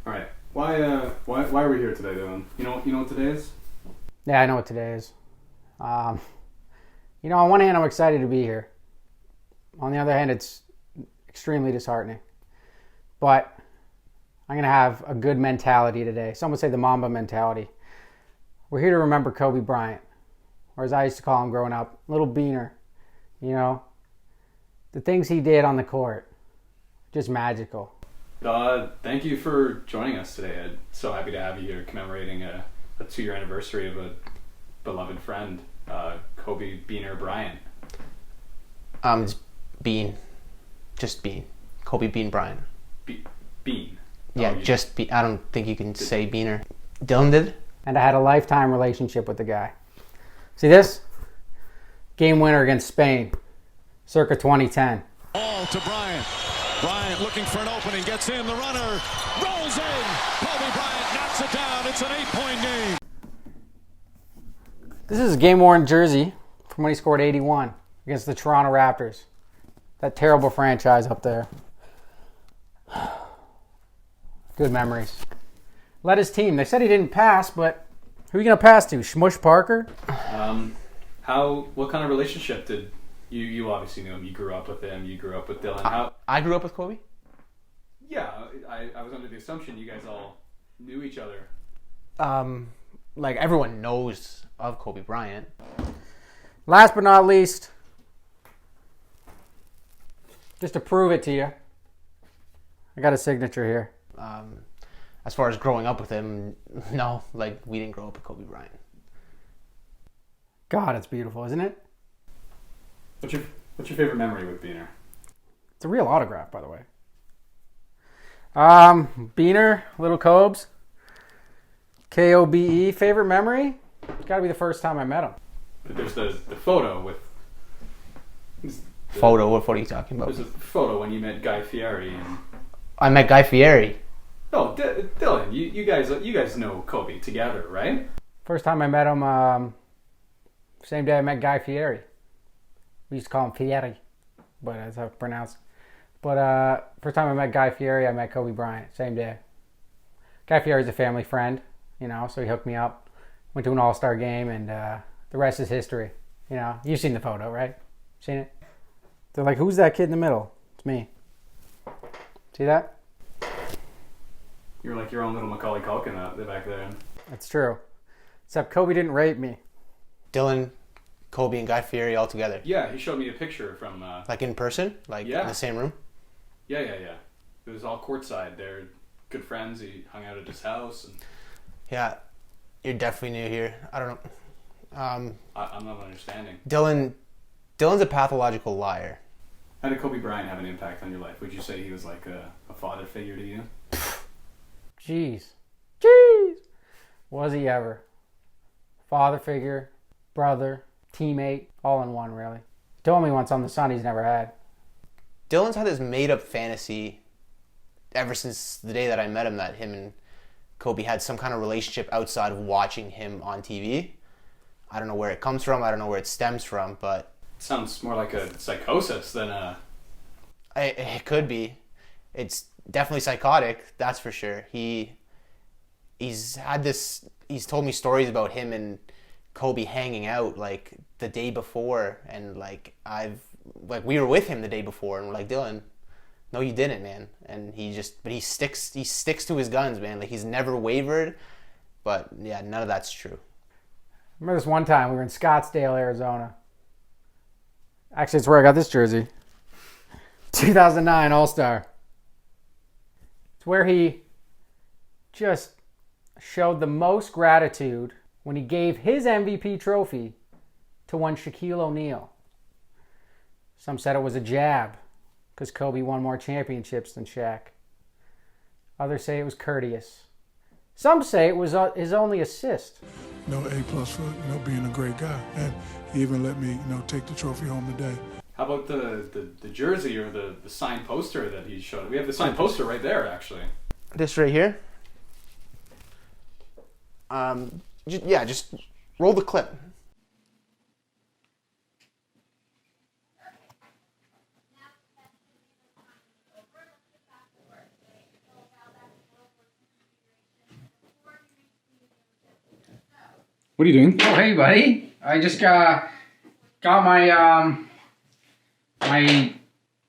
All right. Why are we here today, Dylan? You know what today is? Yeah, I know what today is. On one hand, I'm excited to be here. On the other hand, it's extremely disheartening. But I'm going to have a good mentality today. Some would say the Mamba mentality. We're here to remember Kobe Bryant, or as I used to call him growing up, Little Beaner. The things he did on the court, just magical. Thank you for joining us today. I'm so happy to have you here commemorating a 2-year anniversary of a beloved friend, Kobe Beaner Bryant. It's Bean. Just Bean. Kobe Bean Bryant. Bean. Yeah, just Bean. I don't think you can say Beaner. Dylan did? And I had a lifetime relationship with the guy. See this? Game winner against Spain, circa 2010. Ball to Bryant. Bryant looking for an opening, gets in, the runner rolls in. Kobe Bryant knocks it down. It's an 8-point game. This is a game-worn jersey from when he scored 81 against the Toronto Raptors. That terrible franchise up there. Good memories. Led his team. They said he didn't pass, but who are you going to pass to? Shmush Parker? What kind of relationship did you obviously knew him? You grew up with him. You grew up with Dylan. I grew up with Kobe? Yeah, I was under the assumption you guys all knew each other. Like everyone knows of Kobe Bryant. Last but not least, just to prove it to you, I got a signature here. As far as growing up with him, no, like we didn't grow up with Kobe Bryant. God, it's beautiful, isn't it? What's your favorite memory with Beaner? It's a real autograph, by the way. Beaner, Little Cobes, Kobe. Favorite memory? It's got to be the first time I met him. But there's the photo with... Photo? What photo are you talking about? There's a photo when you met Guy Fieri. I met Guy Fieri. No, Dylan, you guys know Kobe together, right? First time I met him, same day I met Guy Fieri. We used to call him Fieri, but that's how it's pronounced. But first time I met Guy Fieri, I met Kobe Bryant, same day. Guy Fieri's a family friend, so he hooked me up. Went to an all-star game, and the rest is history. You've seen the photo, right? Seen it? They're like, who's that kid in the middle? It's me. See that? You're like your own little Macaulay Culkin back there. That's true. Except Kobe didn't rape me. Dylan, Kobe, and Guy Fieri all together. Yeah, he showed me a picture from... like in person? Like in the same room? Yeah. It was all courtside. They're good friends. He hung out at his house. And... Yeah, you're definitely new here. I don't know. I'm not understanding. Dylan's a pathological liar. How did Kobe Bryant have an impact on your life? Would you say he was like a father figure to you? Jeez. Was he ever? Father figure, brother, teammate, all in one, really. He told me once I'm the son he's never had. Dylan's had this made-up fantasy ever since the day that I met him, that him and Kobe had some kind of relationship outside of watching him on TV. I don't know where it comes from. I don't know where it stems from, but... It sounds more like a psychosis than a... It could be. It's definitely psychotic, that's for sure. He's told me stories about him and Kobe hanging out like the day before, and we were with him the day before, and we're like, Dylan, no you didn't, man. And he sticks to his guns, man. Like, he's never wavered. But yeah, none of that's true. I remember this one time we were in Scottsdale, Arizona. Actually, it's where I got this jersey. 2009 All-Star. It's where he just showed the most gratitude when he gave his MVP trophy to one Shaquille O'Neal. Some said it was a jab because Kobe won more championships than Shaq. Others say it was courteous. Some say it was his only assist. A+ for being a great guy, and he even let me take the trophy home today. How about the jersey or the signed poster that he showed? We have the signed poster right there, actually. This right here. Just roll the clip. What are you doing? Oh, hey, buddy. I just got my my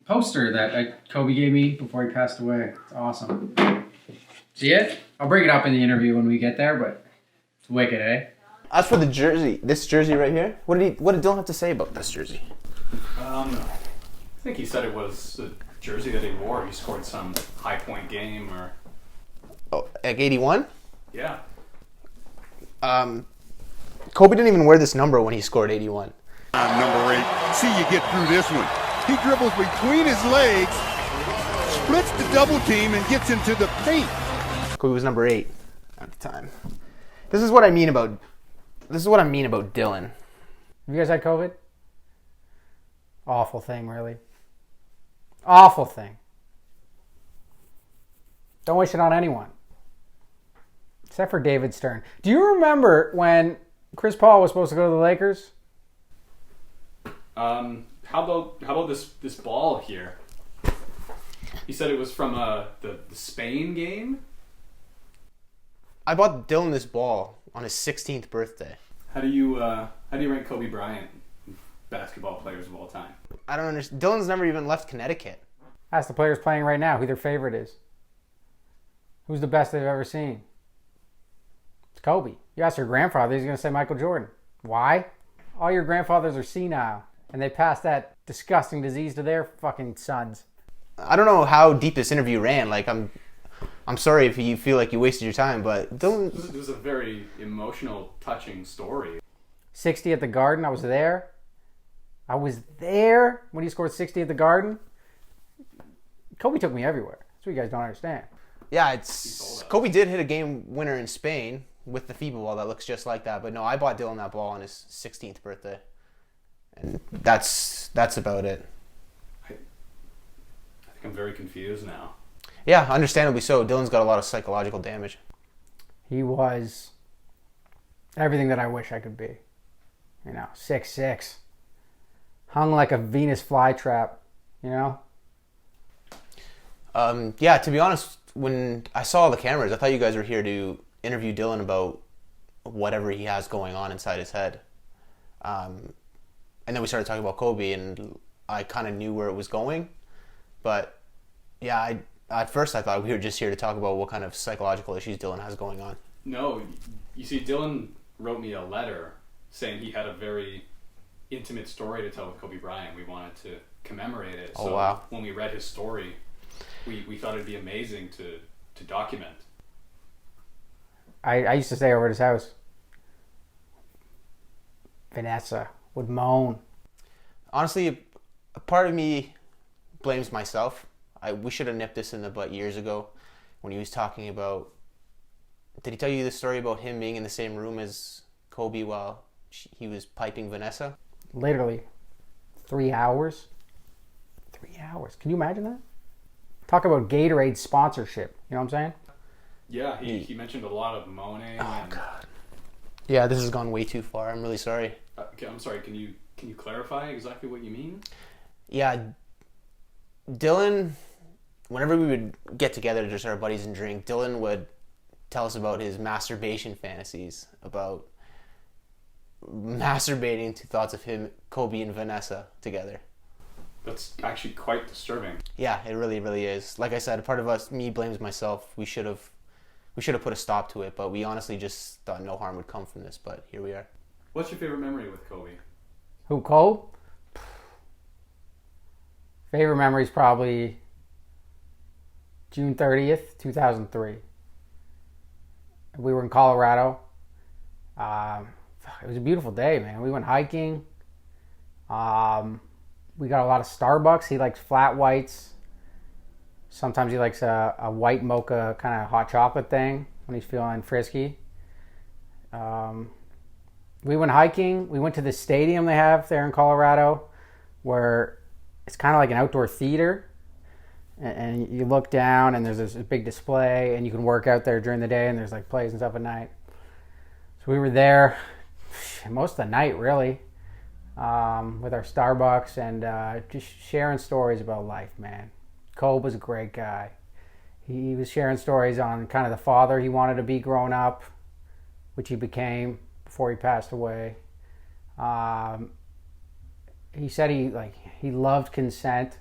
poster that Kobe gave me before he passed away. It's awesome. See it? I'll bring it up in the interview when we get there, but it's wicked, eh? As for the jersey, this jersey right here, what did Dylan have to say about this jersey? I think he said it was the jersey that he wore. He scored some high point game or... Oh, like 81? Yeah. Kobe didn't even wear this number when he scored 81. Number 8. See you get through this one. He dribbles between his legs, splits the double team, and gets into the paint. Kobe was number 8 at the time. This is what I mean about Dylan. Have you guys had COVID? Awful thing, really. Awful thing. Don't wish it on anyone. Except for David Stern. Do you remember when Chris Paul was supposed to go to the Lakers? How about this ball here? He said it was from the Spain game. I bought Dylan this ball on his 16th birthday. How do you rank Kobe Bryant basketball players of all time? I don't understand. Dylan's never even left Connecticut. Ask the players playing right now who their favorite is. Who's the best they've ever seen? It's Kobe. You ask your grandfather, he's going to say Michael Jordan. Why? All your grandfathers are senile, and they pass that disgusting disease to their fucking sons. I don't know how deep this interview ran. Like, I'm sorry if you feel like you wasted your time, but Dylan... This was a very emotional, touching story. 60 at the Garden, I was there. I was there when he scored 60 at the Garden. Kobe took me everywhere. That's what you guys don't understand. Yeah, Kobe did hit a game winner in Spain with the FIBA ball that looks just like that. But no, I bought Dylan that ball on his 16th birthday. And that's about it. I think I'm very confused now. Yeah, understandably so. Dylan's got a lot of psychological damage. He was everything that I wish I could be. 6'6". Hung like a Venus flytrap, Yeah, to be honest, when I saw the cameras, I thought you guys were here to interview Dylan about whatever he has going on inside his head. And then we started talking about Kobe, and I kind of knew where it was going. But yeah, at first I thought we were just here to talk about what kind of psychological issues Dylan has going on. No, you see, Dylan wrote me a letter saying he had a very intimate story to tell with Kobe Bryant. We wanted to commemorate it. Oh, wow. When we read his story, we thought it'd be amazing to document. I used to stay over at his house. Vanessa would moan. Honestly, a part of me blames myself. We should have nipped this in the butt years ago when he was talking about... Did he tell you the story about him being in the same room as Kobe while he was piping Vanessa? Literally 3 hours. 3 hours. Can you imagine that? Talk about Gatorade sponsorship. You know what I'm saying? Yeah, he mentioned a lot of moaning. Oh, God. Yeah, this has gone way too far. I'm really sorry. I'm sorry, can you clarify exactly what you mean? Yeah, Dylan, whenever we would get together to just our buddies and drink, Dylan would tell us about his masturbation fantasies, about masturbating to thoughts of him, Kobe, and Vanessa together. That's actually quite disturbing. Yeah, it really, really is. Like I said, a part of me blames myself. We should have put a stop to it, but we honestly just thought no harm would come from this, but here we are. What's your favorite memory with Kobe? Who, Cole? Favorite memory is probably June 30th, 2003. We were in Colorado. It was a beautiful day, man. We went hiking. We got a lot of Starbucks. He likes flat whites. Sometimes he likes a white mocha kind of hot chocolate thing when he's feeling frisky. We went hiking. We went to the stadium they have there in Colorado where it's kind of like an outdoor theater. And you look down and there's this big display and you can work out there during the day and there's like plays and stuff at night. So we were there most of the night really with our Starbucks and just sharing stories about life, man. Kobe was a great guy. He was sharing stories on kind of the father he wanted to be growing up, which he became, before he passed away. He said he loved consent.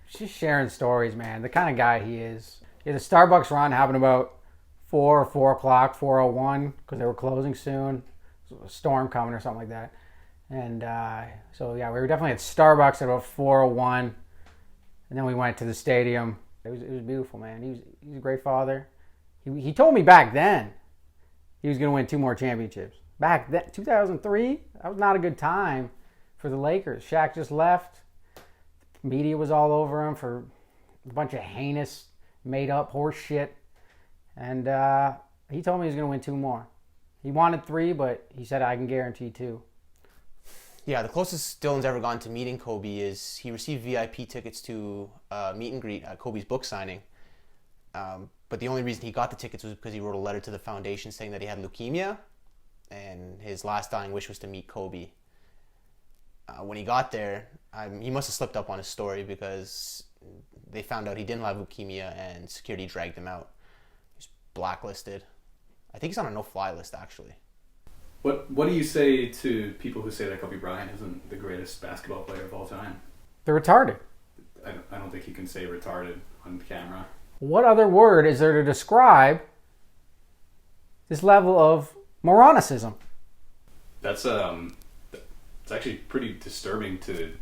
Just sharing stories, man. The kind of guy he is. He had a Starbucks run happened about 4 o'clock, 4:01, because they were closing soon. There was a storm coming or something like that. And so yeah, we were definitely at Starbucks at about 4:01, and then we went to the stadium. It was beautiful, man. He's a great father. He told me back then he was going to win 2 more championships. Back then, 2003, that was not a good time for the Lakers. Shaq just left. The media was all over him for a bunch of heinous, made-up horse shit. And he told me he was going to win 2 more. He wanted 3, but he said, I can guarantee 2. Yeah, the closest Dylan's ever gone to meeting Kobe is he received VIP tickets to meet and greet at Kobe's book signing. But the only reason he got the tickets was because he wrote a letter to the foundation saying that he had leukemia, and his last dying wish was to meet Kobe. When he got there, he must have slipped up on his story because they found out he didn't have leukemia and security dragged him out. He's blacklisted. I think he's on a no-fly list, actually. What do you say to people who say that Kobe Bryant isn't the greatest basketball player of all time? They're retarded. I don't think you can say retarded on camera. What other word is there to describe this level of moronicism? That's it's actually pretty disturbing to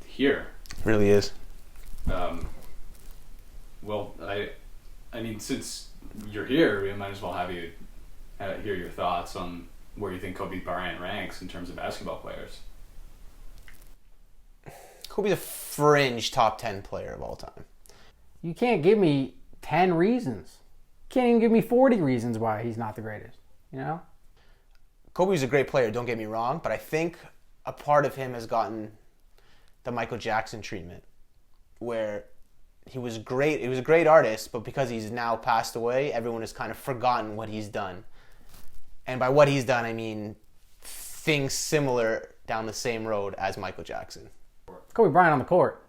hear. It really is. Well, I mean, since you're here, we might as well have you hear your thoughts on where you think Kobe Bryant ranks in terms of basketball players. Kobe's a fringe top 10 player of all time. You can't give me 10 reasons. You can't even give me 40 reasons why he's not the greatest, you know? Kobe's a great player, don't get me wrong, but I think a part of him has gotten the Michael Jackson treatment, where he was great. He was a great artist, but because he's now passed away, everyone has kind of forgotten what he's done. And by what he's done, I mean things similar down the same road as Michael Jackson. Kobe Bryant on the court.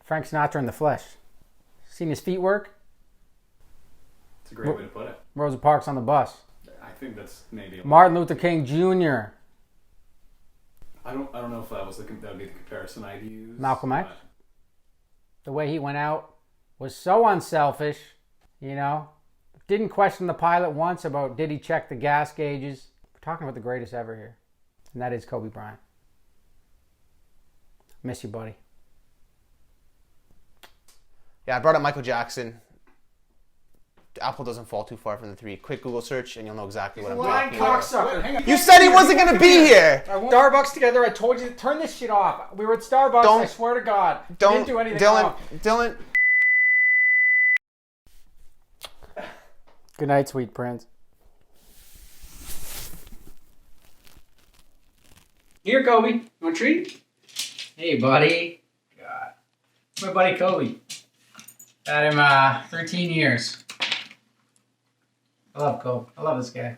Frank Sinatra in the flesh. Seen his feet work? It's a great way to put it. Rosa Parks on the bus. I think that's maybe Martin Luther King Jr. I don't know if that would be the comparison I'd use. Malcolm X. The way he went out was so unselfish, you know. Didn't question the pilot once about did he check the gas gauges. We're talking about the greatest ever here. And that is Kobe Bryant. Miss you, buddy. Yeah, I brought up Michael Jackson. Apple doesn't fall too far from the 3. Quick Google search and you'll know exactly what I'm talking about. Cocksucker. You said he wasn't going to be here. Starbucks together. I told you to turn this shit off. We were at Starbucks. I swear to God. Didn't do anything wrong. Dylan. Good night, sweet prince. Here, Kobe. You want a treat? Hey, buddy. God. My buddy Kobe. Had him 13 years. I love Kobe. I love this guy.